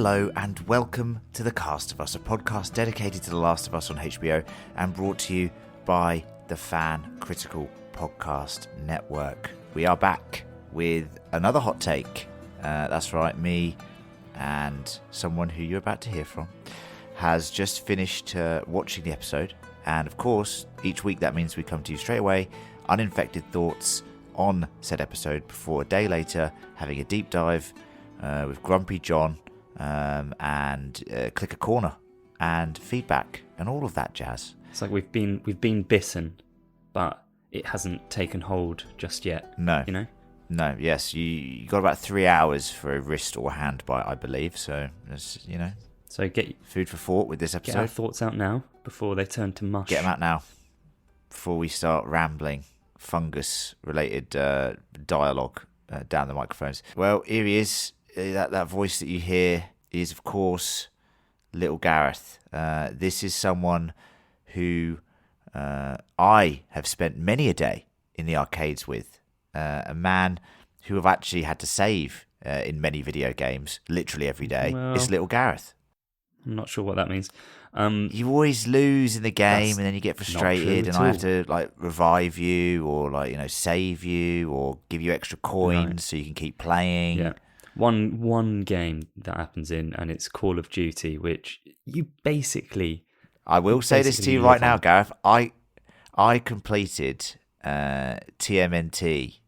Hello and welcome to The Cast of Us, a podcast dedicated to The Last of Us on HBO and brought to you by the Fan Critical Podcast Network. We are back with another hot take. That's right, me and someone who you're about to hear from has just finished watching the episode. And of course, each week that means we come to you straight away, uninfected thoughts on said episode before a day later having a deep dive with Grumpy John and Click a Corner and feedback and all of that jazz. It's like we've been bitten, but it hasn't taken hold just yet. No. You know? No, yes. You got about 3 hours for a wrist or hand bite, I believe. So, So get food for thought with this episode. Get our thoughts out now before they turn to mush. Get them out now before we start rambling fungus-related dialogue down the microphones. Well, here he is. That voice that you hear is, of course, little Gareth. This is someone who I have spent many a day in the arcades with. A man who I've actually had to save in many video games, literally every day. Well, it's little Gareth. I'm not sure what that means. You always lose in the game and then you get frustrated and I have to revive you or save you or give you extra coins so you can keep playing. Yeah. One game that happens in, and it's Call of Duty, which you basically... I will say this to you right now, Gareth. I completed TMNT,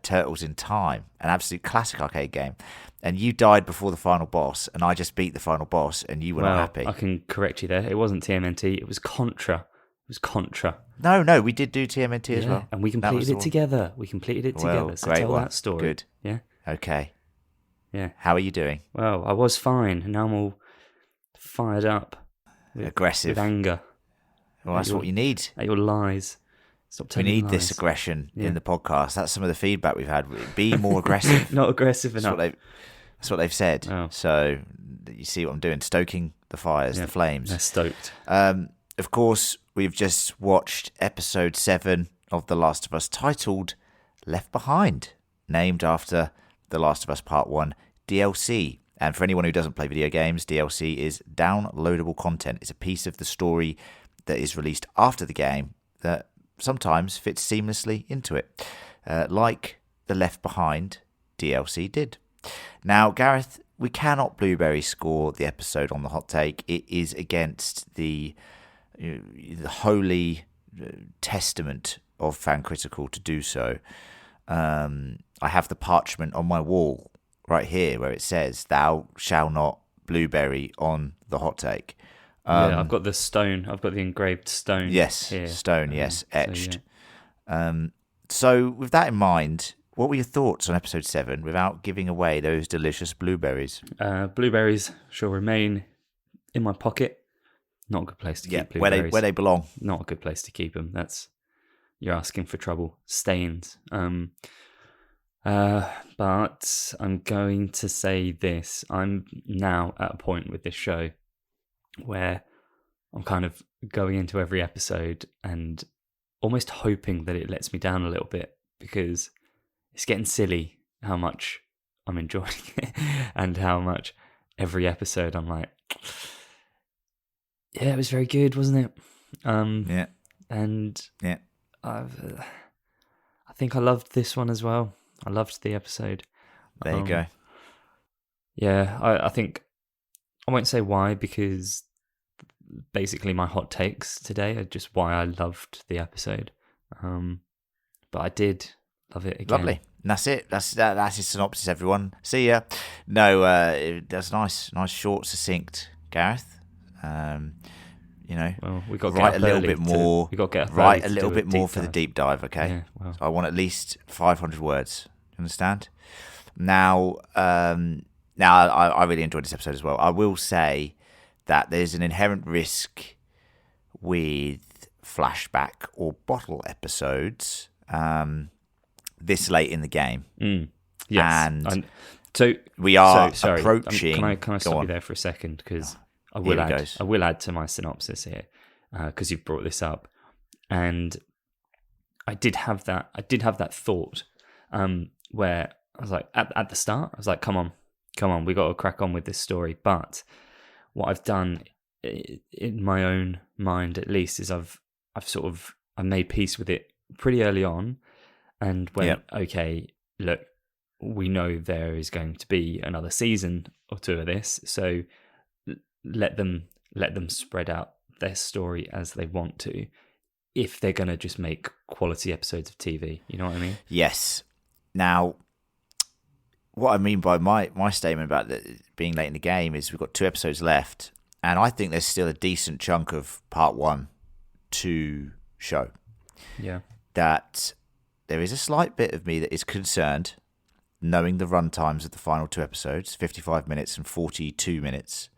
Turtles in Time, an absolute classic arcade game, and you died before the final boss, and I just beat the final boss, and you were not happy. I can correct you there. It wasn't TMNT, it was Contra. It was Contra. No, we did do TMNT as well. And we completed it together. So great tell one. that story. Good. Yeah? Okay. Yeah. How are you doing? Well, I was fine, and now I'm all fired up. Aggressive. With anger. Well, that's what you need. At your lies. Stop telling We need lies. this aggression in the podcast. That's some of the feedback we've had. Be more aggressive. Not aggressive enough. That's what they've said. Oh. So you see what I'm doing, stoking the fires, the flames. They're stoked. Of course, we've just watched episode 7 of The Last of Us, titled Left Behind, named after The Last of Us Part 1 DLC. And for anyone who doesn't play video games, DLC is downloadable content. It's a piece of the story that is released after the game that sometimes fits seamlessly into it, like the Left Behind DLC did. Now, Gareth, we cannot blueberry score the episode on the hot take. It is against the holy testament of Fan Critical to do so. I have the parchment on my wall right here where it says, "Thou shall not blueberry on the hot take." I've got the stone. I've got the engraved stone. Yes, here. stone. Yes, etched. So with that in mind, what were your thoughts on episode 7 without giving away those delicious blueberries? Blueberries shall remain in my pocket. Not a good place to keep blueberries. Where they belong. Not a good place to keep them. You're asking for trouble. Stains. But I'm going to say this. I'm now at a point with this show where I'm kind of going into every episode and almost hoping that it lets me down a little bit, because it's getting silly how much I'm enjoying it and how much every episode I'm like, yeah, it was very good, wasn't it? I think I loved this one as well. I loved the episode. There you go. Yeah, I think I won't say why, because basically my hot takes today are just why I loved the episode. But I did love it again. Lovely. And that's it. That's his synopsis, everyone. See ya. No, that's nice, short, succinct, Gareth. Well, we got to write a little bit more. We got to get write a little bit more for the deep dive, okay? Yeah, well. So I want at least 500 words. You understand? Now, I really enjoyed this episode as well. I will say that there's an inherent risk with flashback or bottle episodes this late in the game. Yes. And so we are sorry, approaching... Can I stop you there for a second? Because I will add to my synopsis here, because you've brought this up. And I did have that thought where I was like, at the start, I was like, come on, come on, we got to crack on with this story. But what I've done, in my own mind at least, is I've made peace with it pretty early on, and went, okay, look, we know there is going to be another season or two of this, so let them spread out their story as they want to, if they're going to just make quality episodes of TV. You know what I mean? Yes. Now, what I mean by my statement about being late in the game is we've got 2 episodes left, and I think there's still a decent chunk of part 1 to show. Yeah. That there is a slight bit of me that is concerned, knowing the run times of the final 2 episodes, 55 minutes and 42 minutes,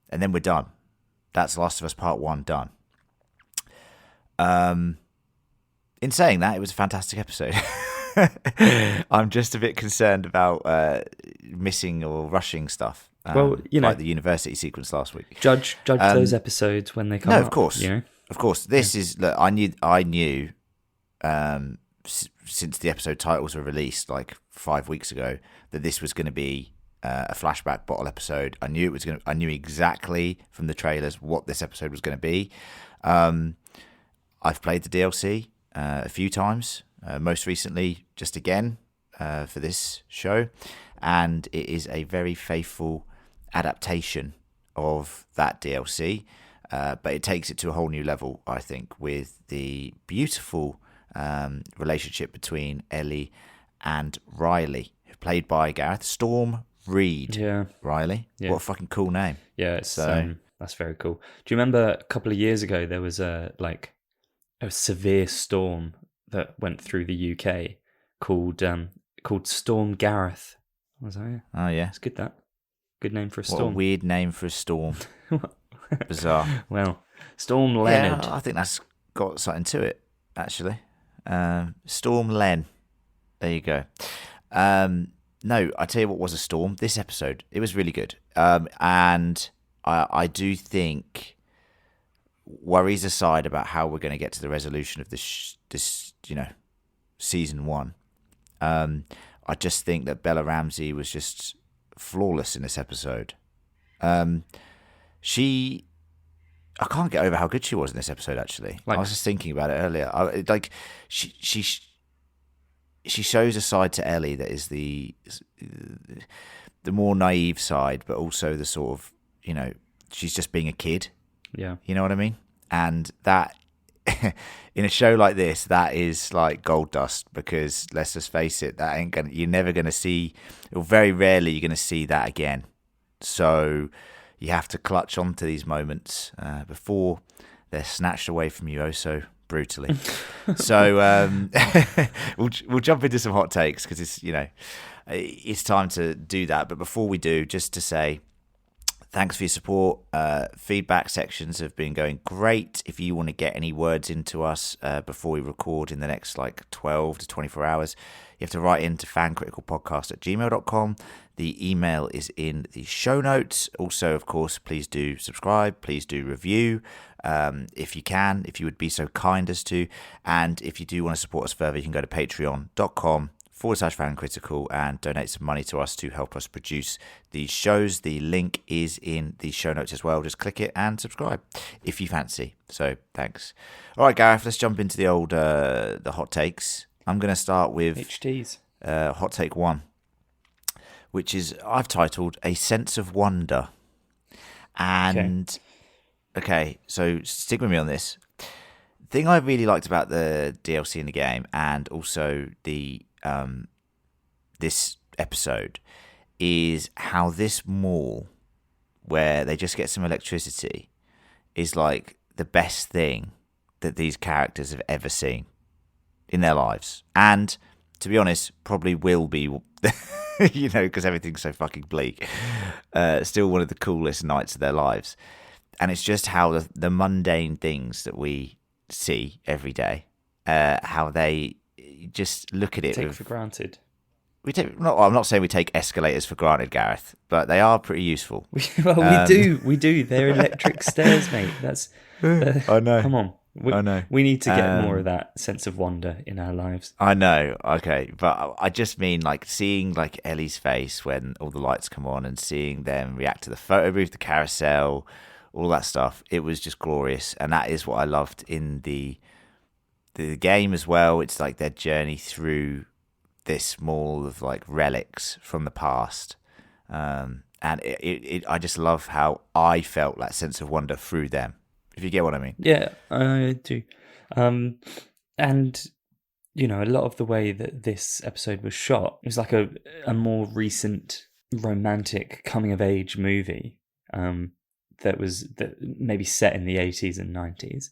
and then we're done. That's Last of Us Part 1 done. In saying that, it was a fantastic episode. I'm just a bit concerned about missing or rushing stuff. Well, like the university sequence last week. Judge those episodes when they come. No, up, of course, of course. This is. Look, I knew. Since the episode titles were released like 5 weeks ago, that this was going to be a flashback bottle episode. I knew I knew exactly from the trailers what this episode was going to be. I've played the DLC a few times, most recently just again for this show, and it is a very faithful adaptation of that DLC, but it takes it to a whole new level, I think, with the beautiful relationship between Ellie and Riley, played by Gareth Storm Reed. Yeah, Riley. Yeah. What a fucking cool name. Yeah, that's very cool. Do you remember a couple of years ago there was a severe storm that went through the UK called Storm Gareth? Was that it? Oh yeah, it's good. That good name for a storm. What a weird name for a storm. Bizarre. Well, Storm Leonard. Yeah, I think that's got something to it, actually. Storm Len. There you go. No, I tell you what was a storm. This episode, it was really good. And I do think, worries aside about how we're going to get to the resolution of this season 1, I just think that Bella Ramsey was just flawless in this episode. I can't get over how good she was in this episode, actually. I was just thinking about it earlier. She shows a side to Ellie that is the more naive side, but also the sort of, she's just being a kid. Yeah. You know what I mean? And that, in a show like this, that is like gold dust, because let's just face it, you're never going to see, or very rarely you're going to see that again. So you have to clutch onto these moments before they're snatched away from you so brutally. So we'll jump into some hot takes, because it's time to do that. But before we do, just to say thanks for your support. Feedback sections have been going great. If you want to get any words into us before we record in the next 12 to 24 hours, you have to write into fancriticalpodcast@gmail.com. The email is in the show notes. Also, of course, please do subscribe. Please do review if you can, if you would be so kind as to. And if you do want to support us further, you can go to patreon.com/fancritical and donate some money to us to help us produce these shows. The link is in the show notes as well. Just click it and subscribe if you fancy. So thanks. All right, Gareth, let's jump into the hot takes. I'm going to start with HTs. Hot take 1, which is I've titled A Sense of Wonder. And okay, so stick with me on this. The thing I really liked about the DLC in the game, and also the this episode, is how this mall, where they just get some electricity, is like the best thing that these characters have ever seen in their lives. And to be honest, probably will be, because everything's so fucking bleak. Still one of the coolest nights of their lives. And it's just how the mundane things that we see every day, how they just look at it. Take for granted. I'm not saying we take escalators for granted, Gareth, but they are pretty useful. Well, we do. They're electric stairs, mate. That's. I know. Come on. We, I know. we need to get more of that sense of wonder in our lives. I know. Okay, but I just mean like seeing like Ellie's face when all the lights come on and seeing them react to the photo booth, the carousel, all that stuff. It was just glorious, and that is what I loved in the game as well. It's like their journey through this mall of like relics from the past, and I just love how I felt that sense of wonder through them. If you get what I mean. Yeah, I do. And you know, a lot of the way that this episode was shot was like a more recent romantic coming of age movie that maybe set in the 80s and 90s.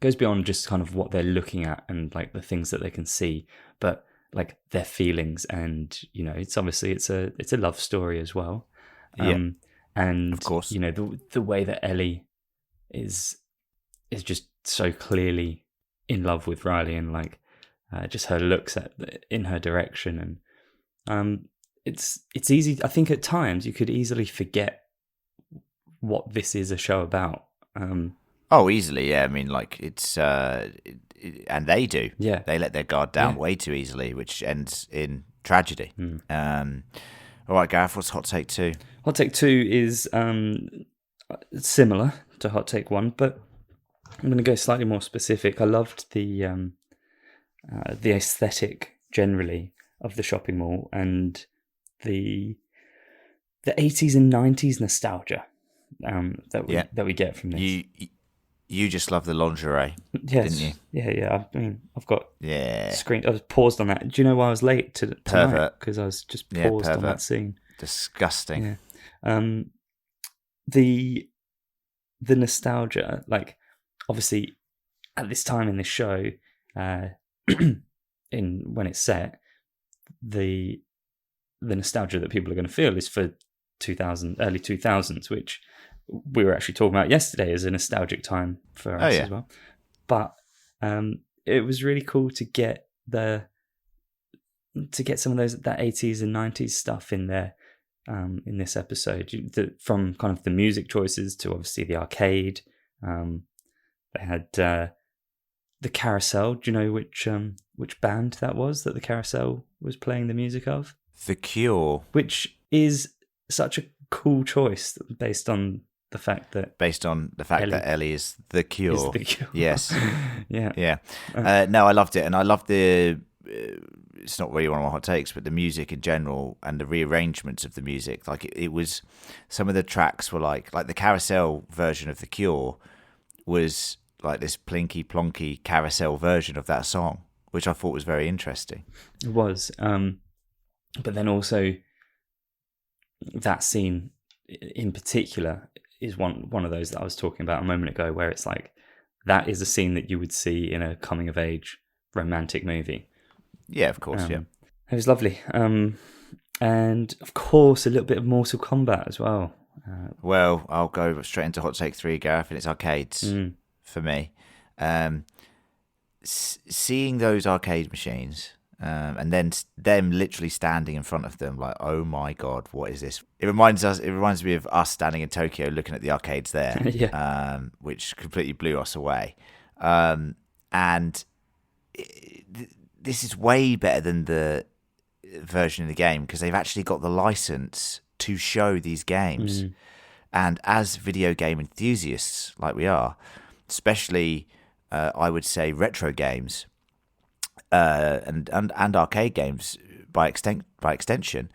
Goes beyond just kind of what they're looking at and like the things that they can see, but like their feelings, and you know, it's a love story as well. And of course, you know, the way that Ellie is just so clearly in love with Riley, and like just her looks in her direction, and it's easy. I think at times you could easily forget what this is a show about. Oh, easily, yeah. I mean, like it's and they do. Yeah, they let their guard down way too easily, which ends in tragedy. All right, Gareth, what's hot take 2? Hot take 2 is similar to hot take 1, but I'm going to go slightly more specific. I loved the aesthetic generally of the shopping mall and the 80s and 90s nostalgia that we get from this. You just love the lingerie, yes. didn't you? Yeah. I mean, I've got screen. I was paused on that. Do you know why I was late tonight? Because I was just paused on that scene. Disgusting. Yeah. The nostalgia, like obviously at this time in this show, when it's set, the nostalgia that people are going to feel is for early 2000s, which we were actually talking about yesterday as a nostalgic time for us as well. But it was really cool to get some of that 80s and 90s stuff in there in this episode, from kind of the music choices to obviously the arcade. They had the carousel. Do you know which band that was that the carousel was playing the music of? The Cure. Which is such a cool choice based on the fact that Ellie is the Cure. Is the Cure. Yes. Yeah. No, I loved it, and I loved it's not really one of my hot takes, but the music in general and the rearrangements of the music. Like it was, some of the tracks were like the carousel version of The Cure was like this plinky plonky carousel version of that song, which I thought was very interesting. It was, but then also that scene in particular is one of those that I was talking about a moment ago, where it's like that is a scene that you would see in a coming of age romantic movie. Yeah, of course. Yeah, it was lovely, and of course a little bit of Mortal Kombat as well. Well, I'll go straight into hot take 3, Gareth, and it's arcades for me. Seeing those arcade machines, and then them literally standing in front of them, like, oh my god, what is this? It reminds me of us standing in Tokyo looking at the arcades there, which completely blew us away. And this is way better than the version of the game, because they've actually got the license to show these games. And as video game enthusiasts like we are, especially I would say retro games and arcade games by extension,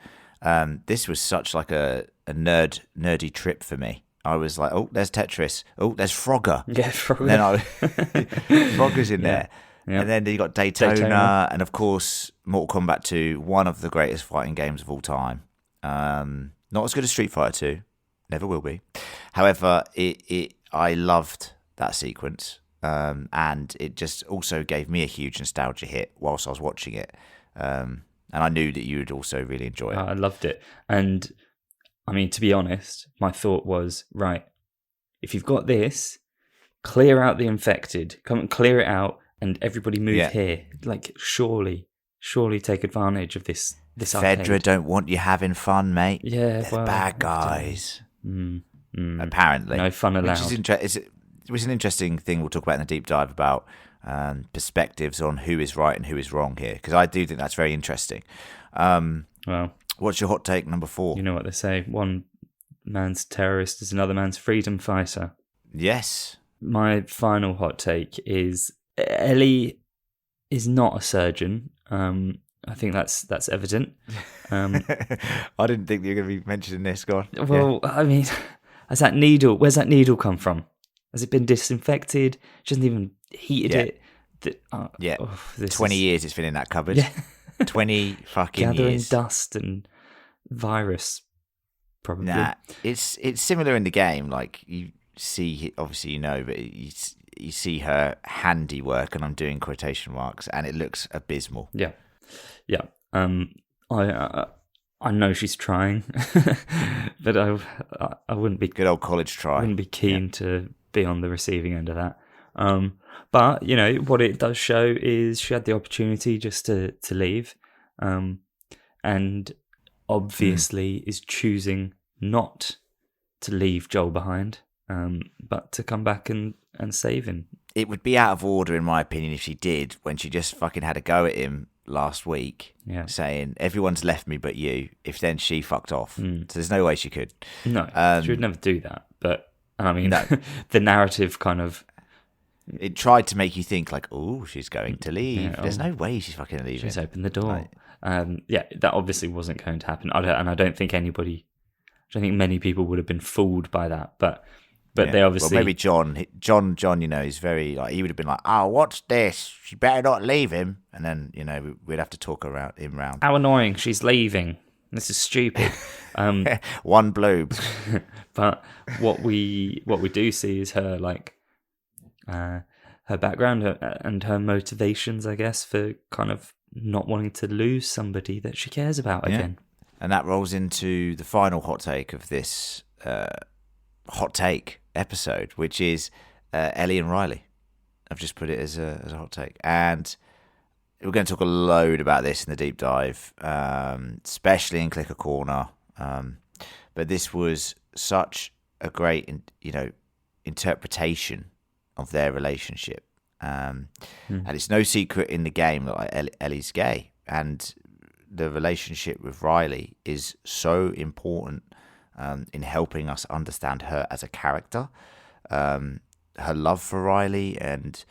this was such like a nerdy trip for me. I was like, oh, there's Tetris, oh, there's Frogger. Yeah, Frogger. And then Frogger's in there. Yeah. And then you got Daytona, and of course Mortal Kombat 2, one of the greatest fighting games of all time. Not as good as Street Fighter 2, never will be. However, I loved that sequence, and it just also gave me a huge nostalgia hit whilst I was watching it. And I knew that you would also really enjoy it. I loved it. And I mean, to be honest, my thought was, right, if you've got this, clear out the infected, come and clear it out, and everybody move here. Like, surely take advantage of this arcade. Fedra don't want you having fun, mate. Yeah, they're bad guys. Apparently, no fun allowed. Which is interesting. was an interesting thing we'll talk about in the deep dive about perspectives on who is right and who is wrong here, because I do think that's very interesting. Well, what's your hot take number 4? You know what they say: one man's terrorist is another man's freedom fighter. Yes. My final hot take is Ellie is not a surgeon. I think that's evident. I didn't think you were going to be mentioning this. Go on. Well, yeah. I mean, where's that needle come from? Has it been disinfected? She hasn't even heated it. 20 years it's been in that cupboard. Yeah. 20 fucking gathering years. Dust and virus, probably. Nah, it's similar in the game. Like, you see, obviously you know, but you see her handiwork, and I'm doing quotation marks, and it looks abysmal. Yeah. I know she's trying, but I wouldn't be good old college try. I wouldn't be keen to be on the receiving end of that. But you know what it does show is she had the opportunity just to leave, and obviously is choosing not to leave Joel behind, but to come back and save him. It would be out of order, in my opinion, if she did, when she just fucking had a go at him last week, saying, everyone's left me but you, if then she fucked off. So there's no way she could. No, she would never do that. But, I mean, no. The narrative kind of... It tried to make you think, like, oh, she's going to leave. There's no way she's fucking leaving. She's opened the door. That obviously wasn't going to happen. I don't think many people would have been fooled by that, but they obviously... Well, maybe John, you know, is very, like, he would have been like, oh, what's this? She better not leave him. And then, you know, we'd have to talk him round. How annoying, she's leaving. This is stupid. One bloob. But what we do see is her, like, her background and her motivations, I guess, for kind of not wanting to lose somebody that she cares about again. And that rolls into the final hot take of this hot take episode, which is Ellie and Riley. I've just put it as a hot take, and we're going to talk a load about this in the deep dive, especially in Clicker Corner. But this was such a great, interpretation of their relationship, and it's no secret in the game that, like, Ellie's gay, and the relationship with Riley is so important in helping us understand her as a character, her love for Riley, and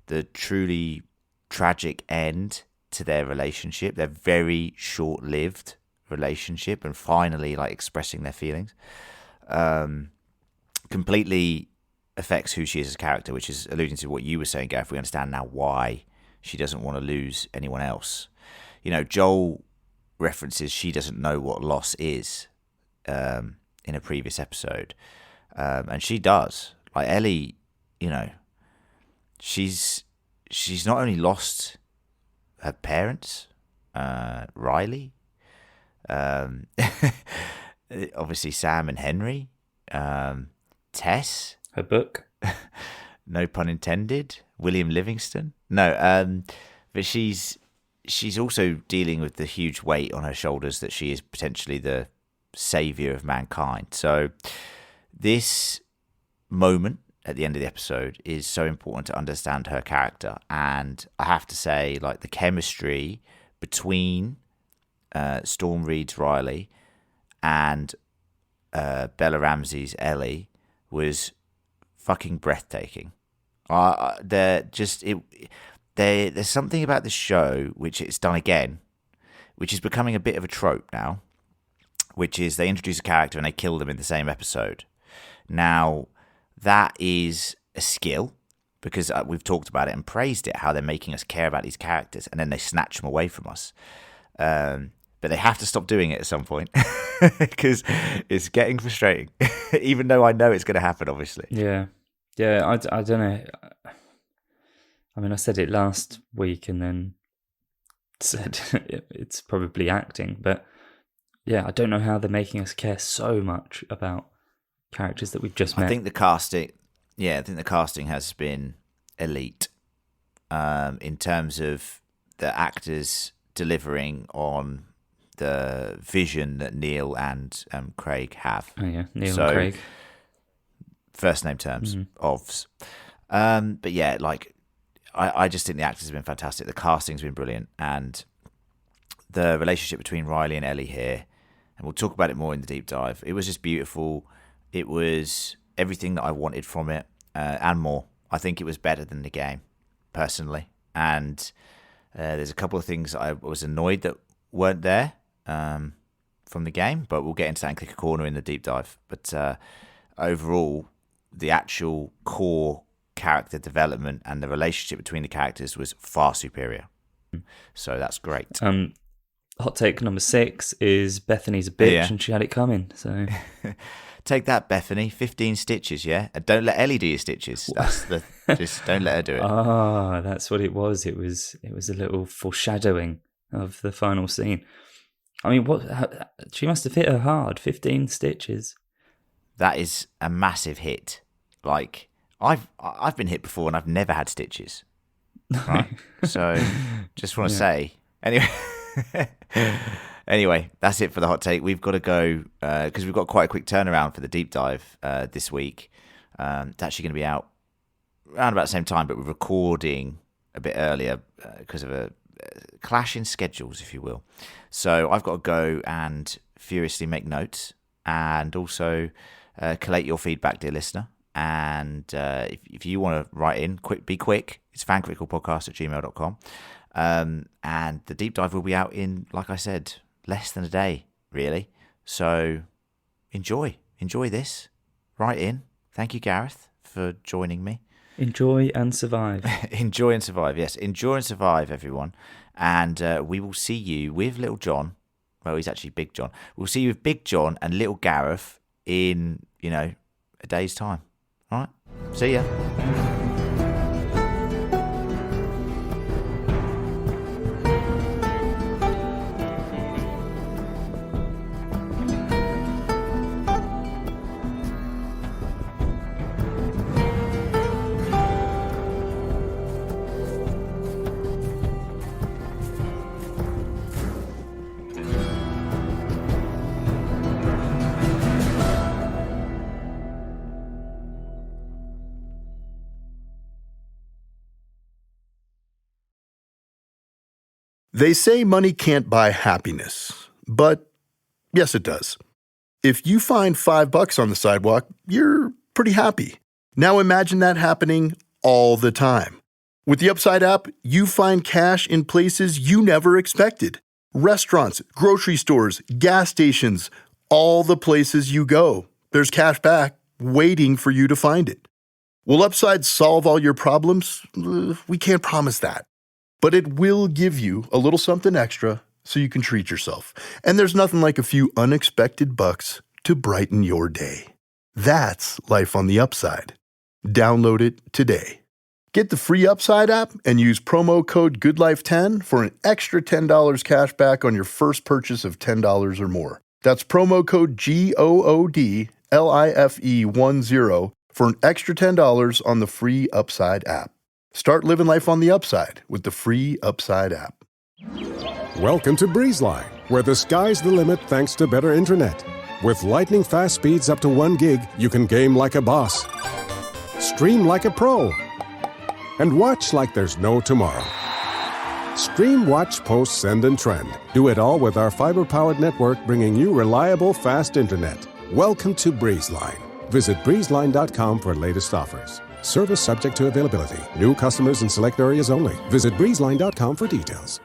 the truly tragic end to their relationship, their very short-lived relationship, and finally, like, expressing their feelings, completely affects who she is as a character, which is alluding to what you were saying, Gareth. We understand now why she doesn't want to lose anyone else. You know, Joel references she doesn't know what loss is in a previous episode, and she does. Like, Ellie, you know, she's not only lost her parents, Riley, obviously Sam and Henry, Tess, her book, no pun intended, William Livingston. No, but she's also dealing with the huge weight on her shoulders that she is potentially the savior of mankind. So this moment at the end of the episode is so important to understand her character. And I have to say, like, the chemistry between Storm Reed's Riley and Bella Ramsey's Ellie was fucking breathtaking. There's something about this show which it's done again, which is becoming a bit of a trope now, which is they introduce a character and they kill them in the same episode. Now, that is a skill, because we've talked about it and praised it, how they're making us care about these characters, and then they snatch them away from us. But they have to stop doing it at some point, because it's getting frustrating, even though I know it's going to happen, obviously. Yeah, I don't know. I mean, I said it last week and then said it's probably acting, but yeah, I don't know how they're making us care so much about characters that we've just met. I think the casting has been elite in terms of the actors delivering on the vision that Neil and Craig have. Oh yeah, Neil and Craig. first name terms, ofs. But yeah, like I just think the actors have been fantastic. The casting's been brilliant, and the relationship between Riley and Ellie here, and we'll talk about it more in the deep dive. It was just beautiful. It was everything that I wanted from it, and more. I think it was better than the game, personally. And there's a couple of things I was annoyed that weren't there from the game, but we'll get into that in Click a Corner in the deep dive. But overall, the actual core character development and the relationship between the characters was far superior. So that's great. Hot take number 6 is Bethany's a bitch and she had it coming. So take that, Bethany. 15 stitches, yeah? And don't let Ellie do your stitches. Just don't let her do it. Ah, that's what it was. It was a little foreshadowing of the final scene. I mean, she must have hit her hard. 15 stitches. That is a massive hit. Like, I've been hit before and I've never had stitches. Right? So, just want to say. Anyway, that's it for the hot take. We've got to go, because we've got quite a quick turnaround for the deep dive this week. It's actually going to be out around about the same time, but we're recording a bit earlier because of a clash in schedules, if you will. So I've got to go and furiously make notes and also collate your feedback, dear listener. And if you want to write in, be quick. It's fancriticalpodcast@gmail.com. And the deep dive will be out in, like I said, less than a day, really. So enjoy this. Write in. Thank you, Gareth, for joining me. Enjoy and survive. Enjoy and survive, yes. Enjoy and survive, everyone. And we will see you with Little John. Well, he's actually Big John. We'll see you with Big John and Little Gareth in, a day's time. All right? See ya. They say money can't buy happiness, but yes, it does. If you find $5 on the sidewalk, you're pretty happy. Now imagine that happening all the time. With the Upside app, you find cash in places you never expected. Restaurants, grocery stores, gas stations, all the places you go. There's cash back waiting for you to find it. Will Upside solve all your problems? We can't promise that. But it will give you a little something extra so you can treat yourself. And there's nothing like a few unexpected bucks to brighten your day. That's life on the Upside. Download it today. Get the free Upside app and use promo code GoodLife10 for an extra $10 cash back on your first purchase of $10 or more. That's promo code GOODLIFE10 for an extra $10 on the free Upside app. Start living life on the Upside with the free Upside app. Welcome to BreezeLine, where the sky's the limit thanks to better internet. With lightning-fast speeds up to 1 gig, you can game like a boss, stream like a pro, and watch like there's no tomorrow. Stream, watch, post, send, and trend. Do it all with our fiber-powered network, bringing you reliable, fast internet. Welcome to BreezeLine. Visit breezeline.com for latest offers. Service subject to availability. New customers in select areas only. Visit breezeline.com for details.